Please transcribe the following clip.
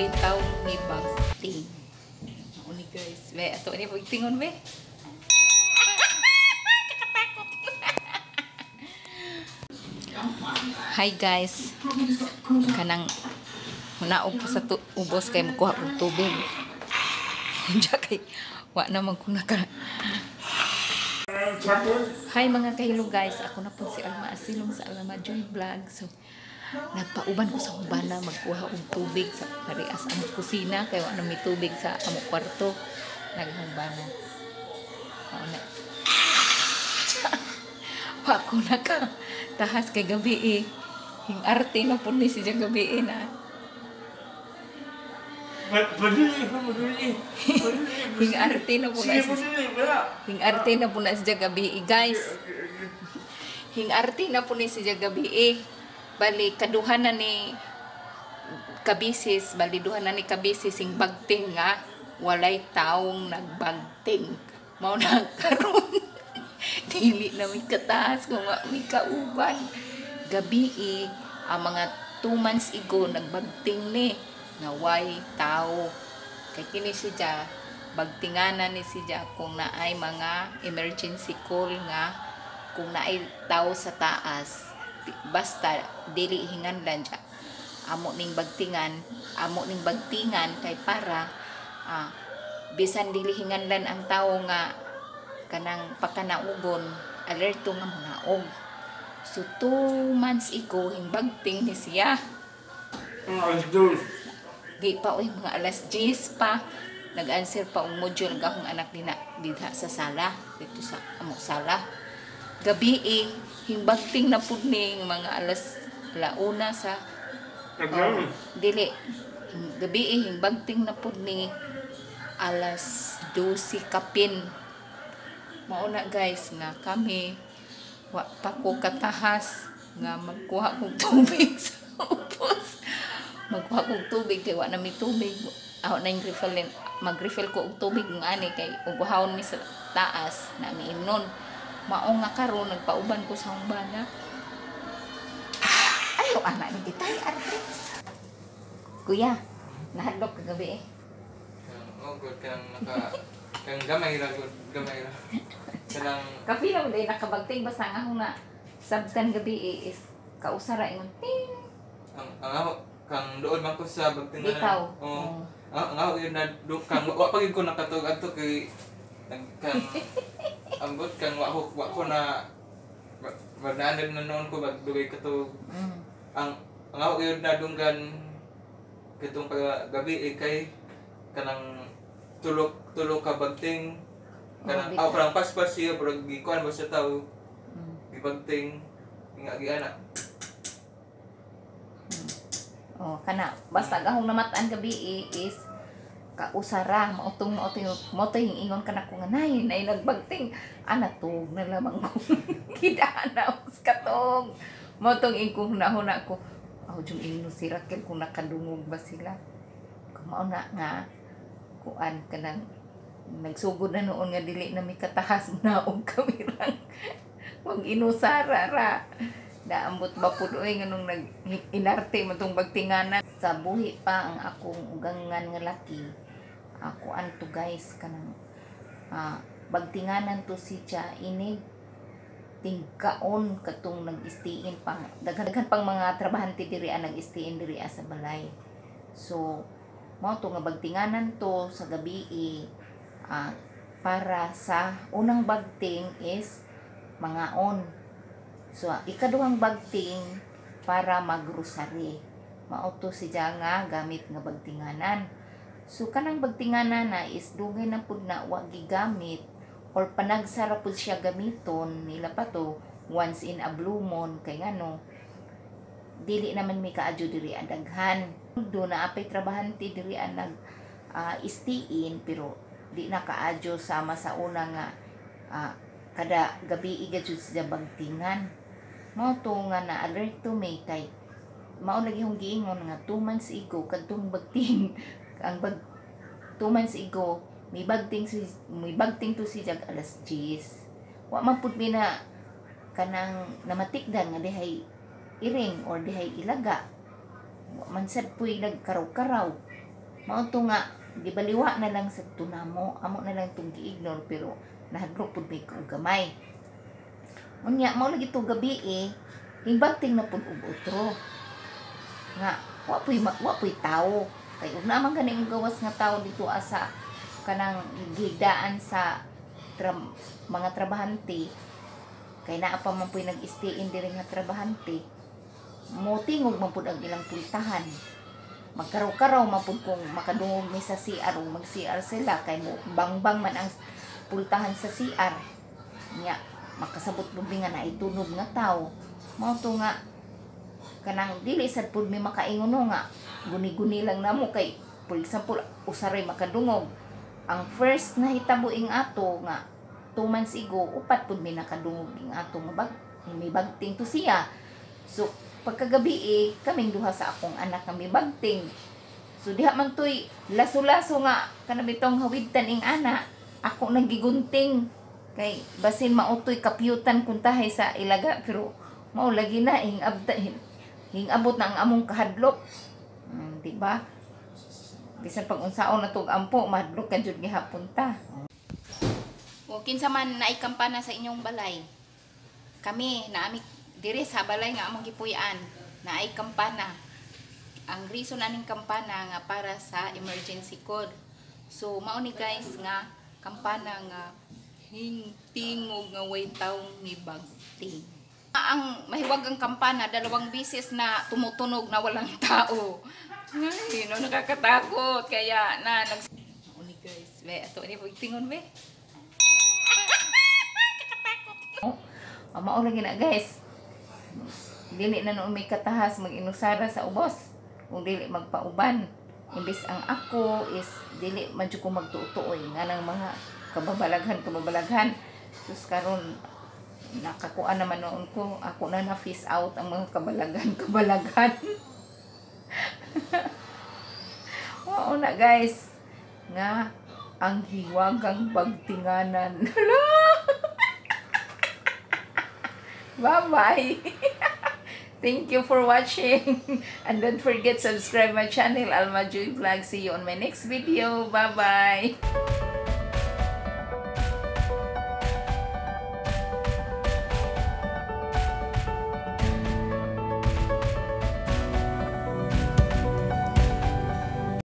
way taong ni bagting. Ako ni guys. Be, ato ni pagtingon be. Hi guys. Kanang naog ko sa ubos kay makuha og tubig. Diya kay wa naman ko naka. Hi mga kahilo guys. Ako na po si Alma Asilong sa Alma Joy Vlog. So nagpauban ko sa ubana magkuha og tubig sa parias among kusina kay wa na may tubig sa among kwarto. Naghubana. Mao na. Wa ko naka tahas kay gabi eh. Hing arte na po ni siya gabi na. Hing arte na po na siya. Hing arte na po na siya gabi guys. Hing arte na po ni siya gabi bali kaduhan na ni kabisis, bali duhan na ni kabisis sing bagting nga walay taong nagbagting. Mao na karon. Dili na may kataas kung may kauban. Gabi ang mga 2 months ago nagbagting ni nga way tao. Kay kini siya bagtinganan ni siya kung naay mga emergency call nga kung naay tao sa taas. Basta dili hinganlan siya. Amo ning bagtingan kay para bisan dili hinganlan ang tao nga kanang pakanaugon alerto nga manaog. So 2 months ago himbagting ni siya. Di pa mga alas 10 pa nag-answer pa og module ng akong anak dinha sa sala dito sa among sala. Gabi himbagting na pud ning mga alas 1 sa dili gabi himbagting na pud ni alas 12 kapin. Mao na guys nga kami wa pa ko katahas nga magkuha kog tubig sa ubos. Magkuha kog tubig kay wa na mi tubig. Ako na yung refill mag-refill ko og tubig ng ani kay uguhawon mi sa taas na mi imnon. Mao nga karon nagpauban ko sa umbana. Ayo ana ni kitay arte. Kuya, nahadlok kagabi good kang gamay ra. Kanang kapi na day nakabagting basta nga ako na sabtan gabi is kausara ingon ting. Ang ako kang doon man ko sa bagtingan. Bitaw. Oo. Ang ako yun na kang wa pagid ko nakatug adto kay kang ambot kang wa ko na magnaanad na noon ko bagdugay katug. Ang ako yun na dunggan kitong gabi kay kanang tulok ka bagting kanang parang paspas siya pero gikuan ba sa tao gibagting nga giana. Kana basta gahong namataan gabi is kausara mautong yung ingon kana ko nga nay nagbagting ana tug na lamang ko kidana us katong mautong ingkong hunahuna ko jud ingno sirat kay kung nakadungog ba sila kumao na nga kuan kanang nagsugod na noon nga dili na mi katahas na og kami lang wag inusara ra naambot ba pud oy nganong nag-inarte man tong bagtinganan sa buhi pa ang akong ugangan nga laki ako anto guys kanang bagtinganan to siya inig tingkaon katong nag-istiin pang daghan pang mga trabahante diri nag-istiin diri sa balay. So mao to nga bagtinganan to sa gabi para sa unang bagting is mga on. So ikaduhang bagting para mag-grocery. Mao to siya nga gamit nga bagtinganan. So kanang bagtinganan na is dugay na pud na wa gigamit or panagsara pud siya gamiton nila pa to once in a blue moon kay ngano dili naman mi kaadyo diri daghan do na apay trabahante diri nag istiin pero di na kaadyo sama sa una nga kada gabi igad sa bagtingan. Mao to nga na alert to me kay mao lagi hong giingon nga 2 months ago kadtong bagting ang 2 months ago may bagting to si jag alas 10. Wa man pud mi na kanang namatikdan nga dihay iring or dihay ilaga. Wa man sad puy nagkaraw-karaw. Mao to nga gibaliwa na lang sa tunamo, amo na lang tong gi-ignore pero nahadlok pud may kong gamay. Unya mao lagi to gabi hingbanting na pud og otro. Nga wa puy tawo. Kay ug naman ganing gawas nga tawo dito asa kanang gigdaan sa mga trabahante. Kay naa pa man puy nag-stay in diri nga trabahante. Mo tingog man pud ang ilang pultahan. Magkaraw-karaw man pud kung makadungog mi sa CR o mag-CR sila kay mo bangbang man ang pultahan sa CR. Nya makasabot pud mi nga naitunog nga tawo. Mao to nga kanang dili sad pud mi makaingon nga guni-guni lang namo kay for example usaray makadungog. Ang first na hitabo ing ato nga 2 months ago upat pud mi nakadungog ing ato nga may bagting to siya. So pagkagabi kaming duha sa akong anak nga may bagting. So diha man toy laso-laso nga kanabitong hawidtan ing ana ako nagigunting kay basin mautoy kapyutan kun tahay sa ilaga pero mao lagi na hingabot na ang among kahadlok. Di ba? Bisan pag unsaon na tog ampo mahadlok ka jud gihapon ta. O kinsa man naay kampana sa inyong balay. Kami naami diri sa balay nga among gipuy-an naay kampana. Ang reason aning kampana nga para sa emergency code. So mao ni guys nga kampana nga hingtingog nga way tawong ni bagting. Ang mahiwag ang kampana 2 beses na tumutunog na walang tao. Ay, no, nakakatakot. Kaya na uni guys, be ato ni pagtingon be. Kakatakot. Mao lagi na guys. Dili na noon may katahas mag-inusara sa ubos. Kung dili magpauban. Imbis ang ako is dili man jud ko magtuoy nga nang mga kababalaghan. Sus karon nakakuan naman noon ko ako na na-face out ang mga kabalaghan. Oo na guys nga ang hiwagang bagtinganan. Bye bye. Thank you for watching and don't forget subscribe my channel Alma Joy Vlog. See you on my next video. Bye bye.